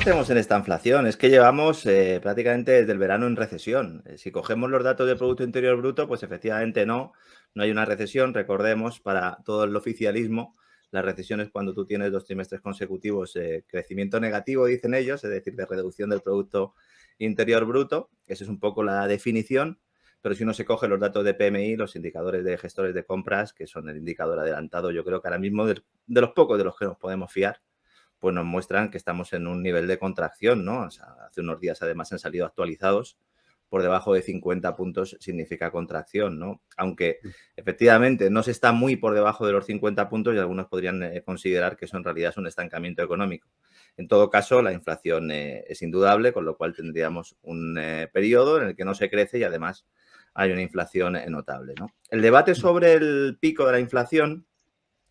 estemos en esta inflación, es que llevamos prácticamente desde el verano en recesión. Si cogemos los datos del Producto Interior Bruto, pues efectivamente no hay una recesión. Recordemos, para todo el oficialismo, la recesión es cuando tú tienes 2 trimestres consecutivos crecimiento negativo, dicen ellos, es decir, de reducción del Producto Interior Bruto. Esa es un poco la definición. Pero si uno se coge los datos de PMI, los indicadores de gestores de compras, que son el indicador adelantado, yo creo que ahora mismo de los pocos de los que nos podemos fiar, pues nos muestran que estamos en un nivel de contracción, ¿no? O sea, hace unos días además han salido actualizados, por debajo de 50 puntos significa contracción, ¿no? Aunque efectivamente no se está muy por debajo de los 50 puntos y algunos podrían considerar que eso en realidad es un estancamiento económico. En todo caso, la inflación es indudable, con lo cual tendríamos un periodo en el que no se crece y además hay una inflación notable, ¿no? El debate sobre el pico de la inflación,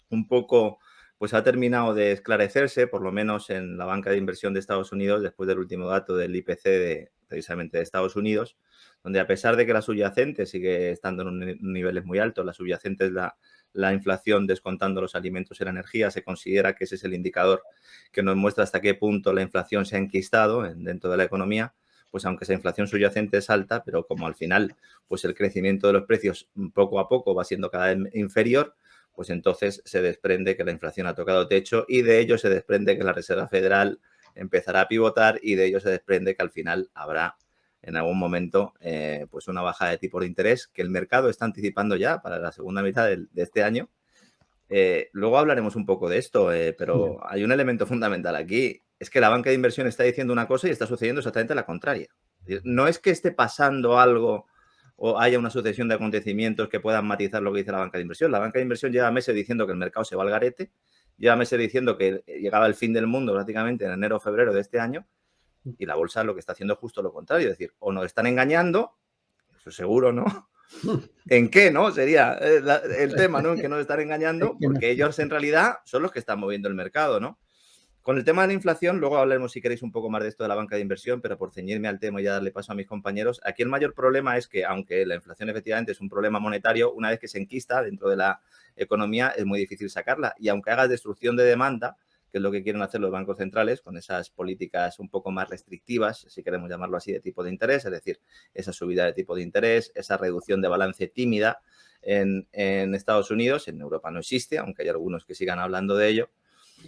un poco, pues ha terminado de esclarecerse, por lo menos en la banca de inversión de Estados Unidos, después del último dato del IPC precisamente de Estados Unidos, donde a pesar de que la subyacente sigue estando en niveles muy altos, la subyacente es la inflación descontando los alimentos y la energía, se considera que ese es el indicador que nos muestra hasta qué punto la inflación se ha enquistado dentro de la economía. Pues aunque esa inflación subyacente es alta, pero como al final pues el crecimiento de los precios poco a poco va siendo cada vez inferior, pues entonces se desprende que la inflación ha tocado techo y de ello se desprende que la Reserva Federal empezará a pivotar y de ello se desprende que al final habrá en algún momento pues una bajada de tipo de interés que el mercado está anticipando ya para la segunda mitad de este año. Luego hablaremos un poco de esto, pero hay un elemento fundamental aquí. Es que la banca de inversión está diciendo una cosa y está sucediendo exactamente la contraria. No es que esté pasando algo o haya una sucesión de acontecimientos que puedan matizar lo que dice la banca de inversión. La banca de inversión lleva meses diciendo que el mercado se va al garete, lleva meses diciendo que llegaba el fin del mundo prácticamente en enero o febrero de este año y la bolsa lo que está haciendo es justo lo contrario. Es decir, o nos están engañando, eso seguro, ¿no? ¿En qué, no? Sería el tema, ¿no? En que nos están engañando, porque ellos en realidad son los que están moviendo el mercado, ¿no? Con el tema de la inflación, luego hablaremos si queréis un poco más de esto de la banca de inversión, pero por ceñirme al tema y ya darle paso a mis compañeros, aquí el mayor problema es que, aunque la inflación efectivamente es un problema monetario, una vez que se enquista dentro de la economía es muy difícil sacarla. Y aunque hagas destrucción de demanda, que es lo que quieren hacer los bancos centrales con esas políticas un poco más restrictivas, si queremos llamarlo así, de tipo de interés, es decir, esa subida de tipo de interés, esa reducción de balance tímida en Estados Unidos, en Europa no existe, aunque hay algunos que sigan hablando de ello,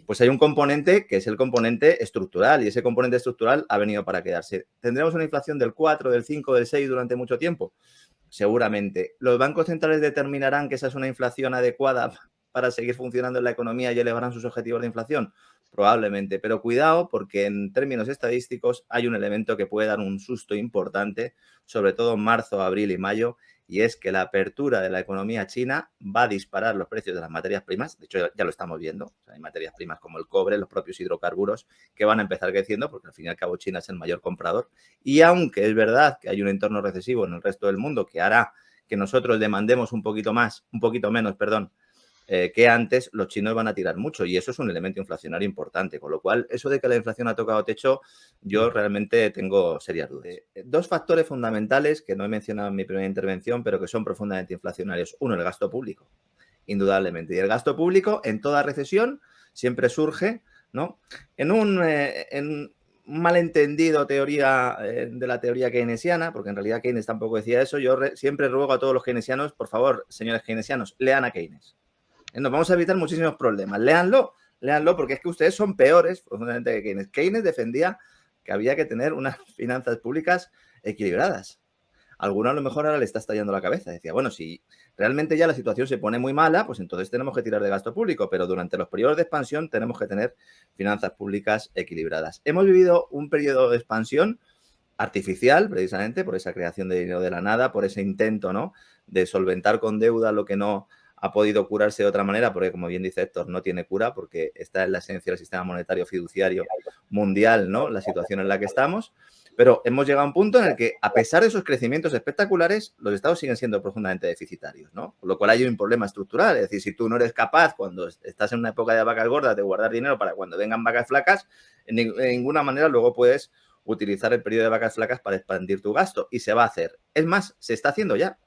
pues hay un componente que es el componente estructural y ese componente estructural ha venido para quedarse. ¿Tendremos una inflación del 4, del 5, del 6 durante mucho tiempo? Seguramente. ¿Los bancos centrales determinarán que esa es una inflación adecuada para seguir funcionando en la economía y elevarán sus objetivos de inflación? Probablemente, pero cuidado porque en términos estadísticos hay un elemento que puede dar un susto importante, sobre todo en marzo, abril y mayo, y es que la apertura de la economía china va a disparar los precios de las materias primas. De hecho, ya lo estamos viendo. O sea, hay materias primas como el cobre, los propios hidrocarburos, que van a empezar creciendo porque al fin y al cabo China es el mayor comprador. Y aunque es verdad que hay un entorno recesivo en el resto del mundo que hará que nosotros demandemos un poquito menos, que antes, los chinos van a tirar mucho y eso es un elemento inflacionario importante, con lo cual eso de que la inflación ha tocado techo, yo realmente tengo serias dudas. Dos factores fundamentales que no he mencionado en mi primera intervención, pero que son profundamente inflacionarios. Uno, el gasto público, indudablemente. Y el gasto público en toda recesión siempre surge, ¿no? En un malentendido teoría de la teoría keynesiana, porque en realidad Keynes tampoco decía eso. Yo siempre ruego a todos los keynesianos, por favor, señores keynesianos, lean a Keynes. Nos vamos a evitar muchísimos problemas. Léanlo porque es que ustedes son peores profundamente que Keynes. Keynes defendía que había que tener unas finanzas públicas equilibradas. Alguno a lo mejor ahora le está estallando la cabeza. Decía, bueno, si realmente ya la situación se pone muy mala, pues entonces tenemos que tirar de gasto público, pero durante los periodos de expansión tenemos que tener finanzas públicas equilibradas. Hemos vivido un periodo de expansión artificial, precisamente, por esa creación de dinero de la nada, por ese intento, ¿no?, de solventar con deuda lo que no ha podido curarse de otra manera, porque, como bien dice Héctor, no tiene cura, porque está en la esencia del sistema monetario fiduciario mundial, ¿no?, la situación en la que estamos. Pero hemos llegado a un punto en el que, a pesar de esos crecimientos espectaculares, los estados siguen siendo profundamente deficitarios, ¿no? Con lo cual hay un problema estructural. Es decir, si tú no eres capaz, cuando estás en una época de vacas gordas, de guardar dinero para cuando vengan vacas flacas, en ninguna manera luego puedes utilizar el periodo de vacas flacas para expandir tu gasto. Y se va a hacer. Es más, se está haciendo ya.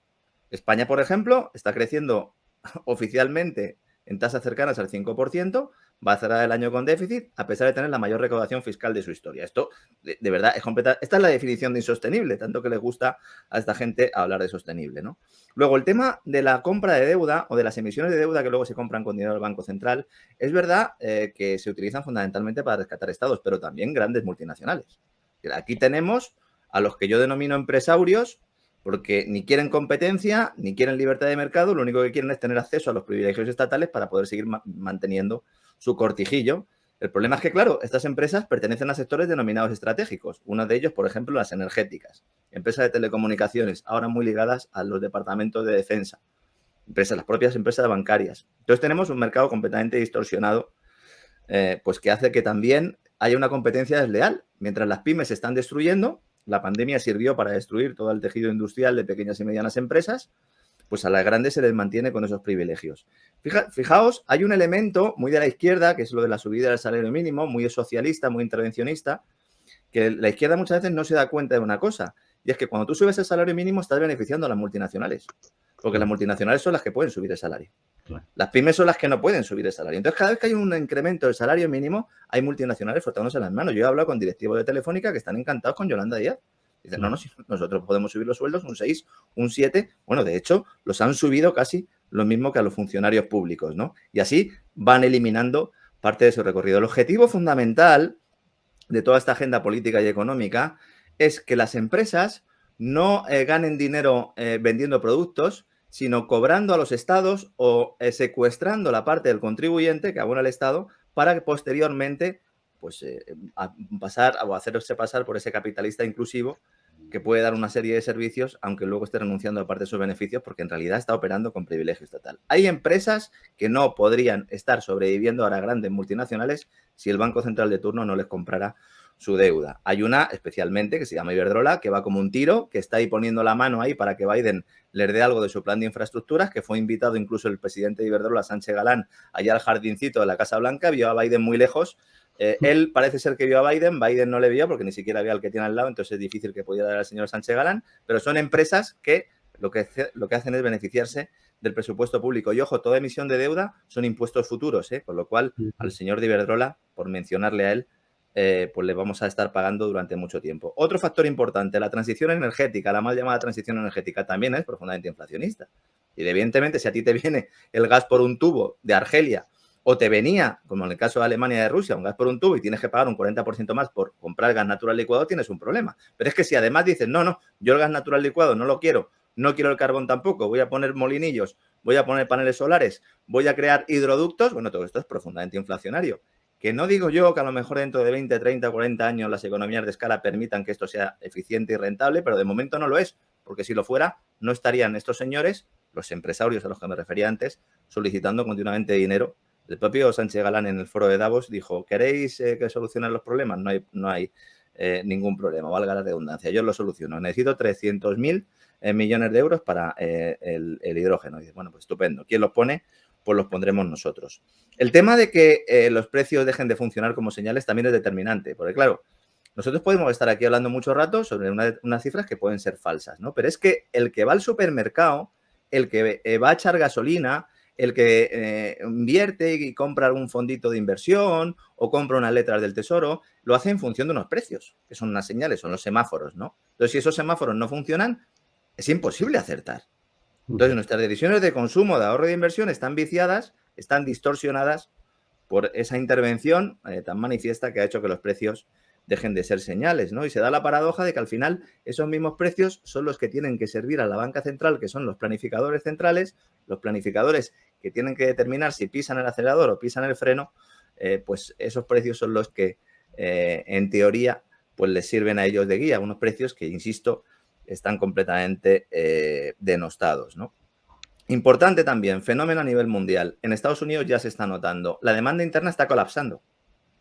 España, por ejemplo, está creciendo oficialmente en tasas cercanas al 5%, va a cerrar el año con déficit a pesar de tener la mayor recaudación fiscal de su historia. Esto, de verdad, es completa. Esta es la definición de insostenible, tanto que les gusta a esta gente hablar de sostenible, ¿no? Luego, el tema de la compra de deuda o de las emisiones de deuda que luego se compran con dinero del Banco Central, es verdad que se utilizan fundamentalmente para rescatar estados, pero también grandes multinacionales. Aquí tenemos a los que yo denomino empresarios, porque ni quieren competencia, ni quieren libertad de mercado, lo único que quieren es tener acceso a los privilegios estatales para poder seguir manteniendo su cortijillo. El problema es que, claro, estas empresas pertenecen a sectores denominados estratégicos. Uno de ellos, por ejemplo, las energéticas, empresas de telecomunicaciones, ahora muy ligadas a los departamentos de defensa, las propias empresas bancarias. Entonces tenemos un mercado completamente distorsionado, pues que hace que también haya una competencia desleal. Mientras las pymes se están destruyendo, la pandemia sirvió para destruir todo el tejido industrial de pequeñas y medianas empresas, pues a las grandes se les mantiene con esos privilegios. Fijaos, hay un elemento muy de la izquierda, que es lo de la subida del salario mínimo, muy socialista, muy intervencionista, que la izquierda muchas veces no se da cuenta de una cosa, y es que cuando tú subes el salario mínimo estás beneficiando a las multinacionales, porque las multinacionales son las que pueden subir el salario. Las pymes son las que no pueden subir el salario. Entonces, cada vez que hay un incremento del salario mínimo, hay multinacionales frotándose las manos. Yo he hablado con directivos de Telefónica que están encantados con Yolanda Díaz. Dicen, no, si nosotros podemos subir los sueldos un 6, un 7. Bueno, de hecho, los han subido casi lo mismo que a los funcionarios públicos, ¿no? Y así van eliminando parte de su recorrido. El objetivo fundamental de toda esta agenda política y económica es que las empresas no ganen dinero vendiendo productos, sino cobrando a los estados o secuestrando la parte del contribuyente que abona el Estado para que posteriormente pues, pasar o hacerse pasar por ese capitalista inclusivo que puede dar una serie de servicios, aunque luego esté renunciando a parte de sus beneficios, porque en realidad está operando con privilegio estatal. Hay empresas que no podrían estar sobreviviendo ahora grandes multinacionales si el Banco Central de turno no les comprara su deuda. Hay una especialmente que se llama Iberdrola, que va como un tiro, que está ahí poniendo la mano ahí para que Biden les dé algo de su plan de infraestructuras, que fue invitado incluso el presidente de Iberdrola, Sánchez Galán, allá al jardincito de la Casa Blanca, vio a Biden muy lejos. Él parece ser que vio a Biden no le vio porque ni siquiera vio al que tiene al lado, entonces es difícil que pudiera dar al señor Sánchez Galán, pero son empresas que lo que hacen es beneficiarse del presupuesto público. Y ojo, toda emisión de deuda son impuestos futuros, con lo cual al señor de Iberdrola, por mencionarle a él, pues le vamos a estar pagando durante mucho tiempo. Otro factor importante, la transición energética, la mal llamada transición energética, también es profundamente inflacionista. Y evidentemente, si a ti te viene el gas por un tubo de Argelia o te venía, como en el caso de Alemania y de Rusia, un gas por un tubo y tienes que pagar un 40% más por comprar gas natural licuado, tienes un problema. Pero es que si además dices, no, yo el gas natural licuado no lo quiero, no quiero el carbón tampoco, voy a poner molinillos, voy a poner paneles solares, voy a crear hidroductos, bueno, todo esto es profundamente inflacionario. Que no digo yo que a lo mejor dentro de 20, 30, 40 años las economías de escala permitan que esto sea eficiente y rentable, pero de momento no lo es, porque si lo fuera, no estarían estos señores, los empresarios a los que me refería antes, solicitando continuamente dinero. El propio Sánchez Galán en el foro de Davos dijo, ¿queréis que solucionen los problemas? No hay ningún problema, valga la redundancia, yo lo soluciono. Necesito 300.000 millones de euros para el hidrógeno. Y dice, bueno, pues estupendo. ¿Quién los pone? Pues los pondremos nosotros. El tema de que los precios dejen de funcionar como señales también es determinante, porque claro, nosotros podemos estar aquí hablando mucho rato sobre unas cifras que pueden ser falsas, ¿no? Pero es que el que va al supermercado, el que va a echar gasolina, el que invierte y compra algún fondito de inversión o compra unas letras del tesoro, lo hace en función de unos precios, que son unas señales, son los semáforos, ¿no? Entonces, si esos semáforos no funcionan, es imposible acertar. Entonces, nuestras decisiones de consumo, de ahorro y de inversión están viciadas, están distorsionadas por esa intervención tan manifiesta que ha hecho que los precios dejen de ser señales, ¿no? Y se da la paradoja de que al final esos mismos precios son los que tienen que servir a la banca central, que son los planificadores centrales, los planificadores que tienen que determinar si pisan el acelerador o pisan el freno, pues esos precios son los que, en teoría, pues les sirven a ellos de guía, unos precios que, insisto, están completamente denostados, ¿no? Importante también, fenómeno a nivel mundial. En Estados Unidos ya se está notando. La demanda interna está colapsando.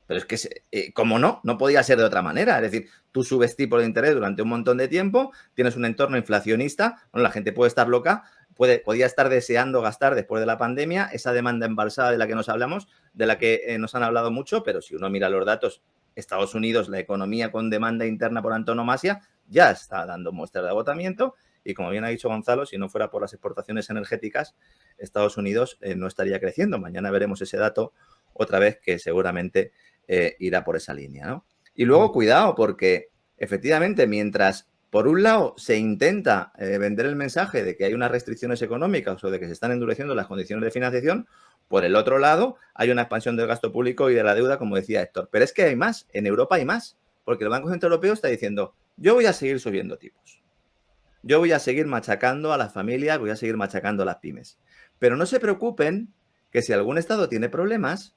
Pero es que, como no podía ser de otra manera. Es decir, tú subes tipos de interés durante un montón de tiempo, tienes un entorno inflacionista, bueno, la gente puede estar loca, podía estar deseando gastar después de la pandemia esa demanda embalsada de la que nos hablamos, de la que nos han hablado mucho, pero si uno mira los datos, Estados Unidos, la economía con demanda interna por antonomasia, ya está dando muestras de agotamiento. Y como bien ha dicho Gonzalo, si no fuera por las exportaciones energéticas, Estados Unidos no estaría creciendo. Mañana veremos ese dato otra vez que seguramente irá por esa línea, ¿no? Y luego, cuidado, porque efectivamente, mientras por un lado se intenta vender el mensaje de que hay unas restricciones económicas o de que se están endureciendo las condiciones de financiación, por el otro lado hay una expansión del gasto público y de la deuda, como decía Héctor. Pero es que hay más, en Europa hay más, porque el Banco Central Europeo está diciendo, yo voy a seguir subiendo tipos. Yo voy a seguir machacando a las familias, voy a seguir machacando a las pymes. Pero no se preocupen que si algún estado tiene problemas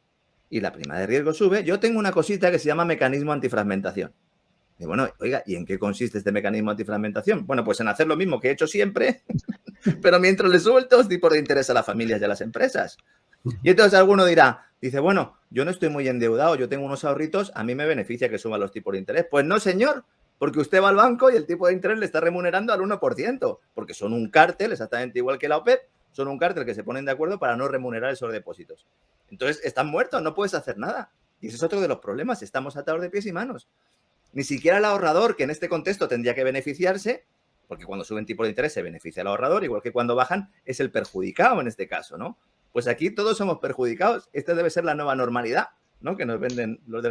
y la prima de riesgo sube, yo tengo una cosita que se llama mecanismo antifragmentación. Y bueno, oiga, ¿y en qué consiste este mecanismo antifragmentación? Bueno, pues en hacer lo mismo que he hecho siempre, pero mientras le suelto los tipos de interés a las familias y a las empresas. Y entonces alguno dirá, dice, bueno, yo no estoy muy endeudado, yo tengo unos ahorritos, a mí me beneficia que suban los tipos de interés. Pues no, señor, porque usted va al banco y el tipo de interés le está remunerando al 1%, porque son un cártel, exactamente igual que la OPEP, son un cártel que se ponen de acuerdo para no remunerar esos depósitos. Entonces, están muertos, no puedes hacer nada. Y ese es otro de los problemas, estamos atados de pies y manos. Ni siquiera el ahorrador, que en este contexto tendría que beneficiarse, porque cuando suben tipo de interés se beneficia el ahorrador, igual que cuando bajan, es el perjudicado en este caso, ¿no? Pues aquí todos somos perjudicados. Esta debe ser la nueva normalidad, ¿no? Que nos venden los de